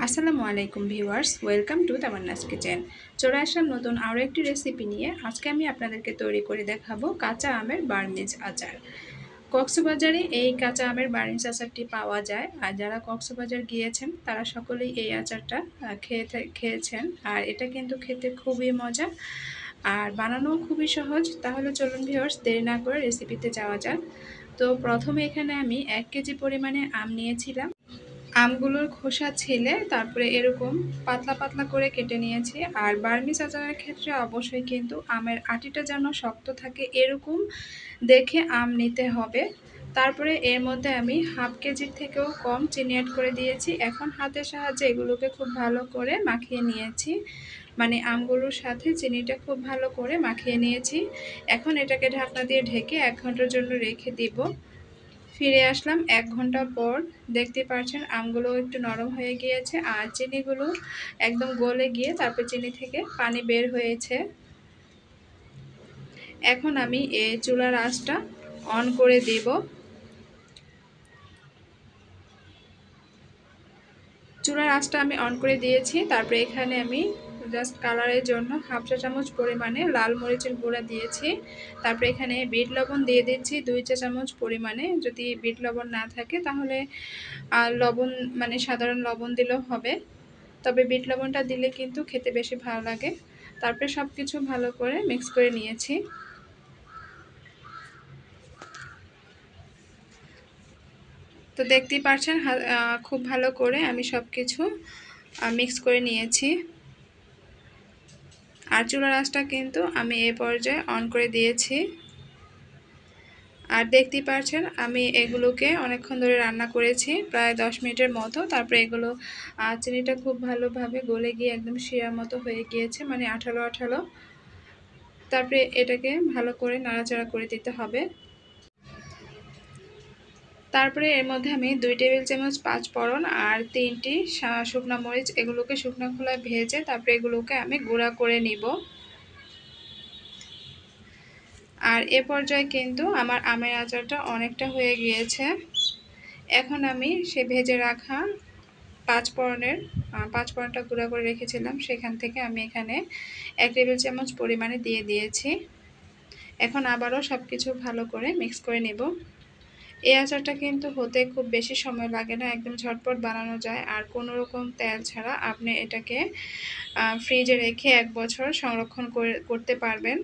আসসালামু আলাইকুম viewers, welcome to Tamanna's kitchen. চলে আসলাম নতুন আরও একটি রেসিপি নিয়ে। আজকে আমি আপনাদেরকে তৈরি করে দেখাবো কাঁচা আমের বার্নিজ আচার। কক্সবাজারে এই কাঁচা আমের বার্নিজ আচারটি পাওয়া যায়, আর যারা কক্সবাজার গিয়েছেন তারা সকলেই এই আচারটা খেয়েছেন। আর এটা কিন্তু খেতে খুবই মজা আর বানানোও খুবই সহজ। তাহলে চলুন ভিউয়ার্স, দেরি না করে রেসিপিতে যাওয়া যাক। তো প্রথমে এখানে আমি 1 কেজি পরিমাণে আম নিয়েছিলাম। আমগুলোর খোসা ছিলে তারপরে এরকম পাতলা পাতলা করে কেটে নিয়েছি। আর বার্মিজ আচারের ক্ষেত্রে অবশ্যই কিন্তু আমের আটিটা যেন শক্ত থাকে এরকম দেখে আম নিতে হবে। তারপরে এর মধ্যে আমি হাফ কেজির থেকেও কম চিনি অ্যাড করে দিয়েছি। এখন হাতের সাহায্যে এগুলোকে খুব ভালো করে মাখিয়ে নিয়েছি, মানে আমগুলোর সাথে চিনিটা খুব ভালো করে মাখিয়ে নিয়েছি। এখন এটাকে ঢাকনা দিয়ে ঢেকে 1 ঘন্টার জন্য রেখে দিব। ফিরে আসলাম 1 ঘন্টা পর। দেখতে পাচ্ছেন আমগুলো একটু নরম হয়ে গিয়েছে আর চিনিগুলো একদম গলে গিয়ে তারপর চিনি থেকে পানি বের হয়েছে। এখন আমি এই চুলার আঁচটা অন করে দেব। চুলার আঁচটা আমি অন করে দিয়েছি। তারপরে এখানে আমি জাস্ট কালারের জন্য হাফ চা চামচ পরিমাণে লাল মরিচের গুঁড়া দিয়েছি। তারপরে এখানে বিট লবণ দিয়ে দিচ্ছি 2 চা চামচ পরিমাণে। যদি বিট লবণ না থাকে তাহলে লবণ মানে সাধারণ লবণ দিলেও হবে, তবে বিট লবণটা দিলে কিন্তু খেতে বেশি ভালো লাগে। তারপরে সব কিছু ভালো করে মিক্স করে নিয়েছি। তো দেখতেই পাচ্ছেন খুব ভালো করে আমি সব কিছু মিক্স করে নিয়েছি। আর চুলার আঁচটা কিন্তু আমি এই পর্যায়ে অন করে দিয়েছি। আর দেখতেই পাচ্ছেন আমি এগুলোকে অনেকক্ষণ ধরে রান্না করেছি, প্রায় 10 মিনিটের মতো। তারপরে এগুলো চিনিটা খুব ভালোভাবে গলে গিয়ে একদম শিরার মতো হয়ে গিয়েছে, মানে আঠালো আঠালো। তারপরে এটাকে ভালো করে নাড়াচাড়া করে দিতে হবে। তারপরে এর মধ্যে আমি 2 টেবিল চামচ 5 ফোড়ন আর 3টি শুকনো মরিচ, এগুলোকে শুকনো খোলায় ভেজে তারপরে এগুলোকে আমি গুঁড়া করে নিব। আর এ পর্যায়ে কিন্তু আমার আমের আচারটা অনেকটা হয়ে গিয়েছে। এখন আমি সে ভেজে রাখা 5 ফোড়নটা গুঁড়া করে রেখেছিলাম, সেখান থেকে আমি এখানে 1 টেবিল চামচ পরিমাণে দিয়ে দিয়েছি। এখন আবারও সব কিছু ভালো করে মিক্স করে নেব। এই আচারটা কিন্তু হতে খুব বেশি সময় লাগে না, একদম ঝটপট বানানো যায়। আর কোনো রকম তেল ছাড়া আপনি এটাকে ফ্রিজে রেখে 1 বছর সংরক্ষণ করতে পারবেন।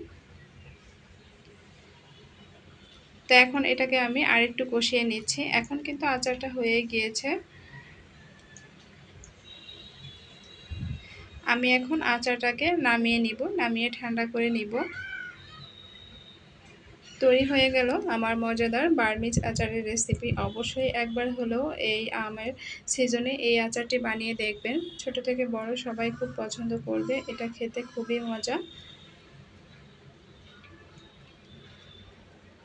তো এখন এটাকে আমি আরেকটু কষিয়ে নিচ্ছি। এখন কিন্তু আচারটা হয়ে গিয়েছে। আমি এখন আচারটাকে নামিয়ে নিব, নামিয়ে ঠান্ডা করে নিব। তৈরি হয়ে গেল আমার মজাদার বার্মিজ আচারের রেসিপি। অবশ্যই একবার হলেও এই আমের সিজনে এই আচারটি বানিয়ে দেখবেন। ছোট থেকে বড় সবাই খুব পছন্দ করবে, এটা খেতে খুবই মজা।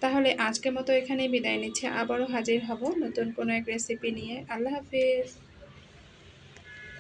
তাহলে আজকের মতো এখানেই বিদায় নিচ্ছি। আবারও হাজির হব নতুন কোনো এক রেসিপি নিয়ে। আল্লাহ হাফিজ।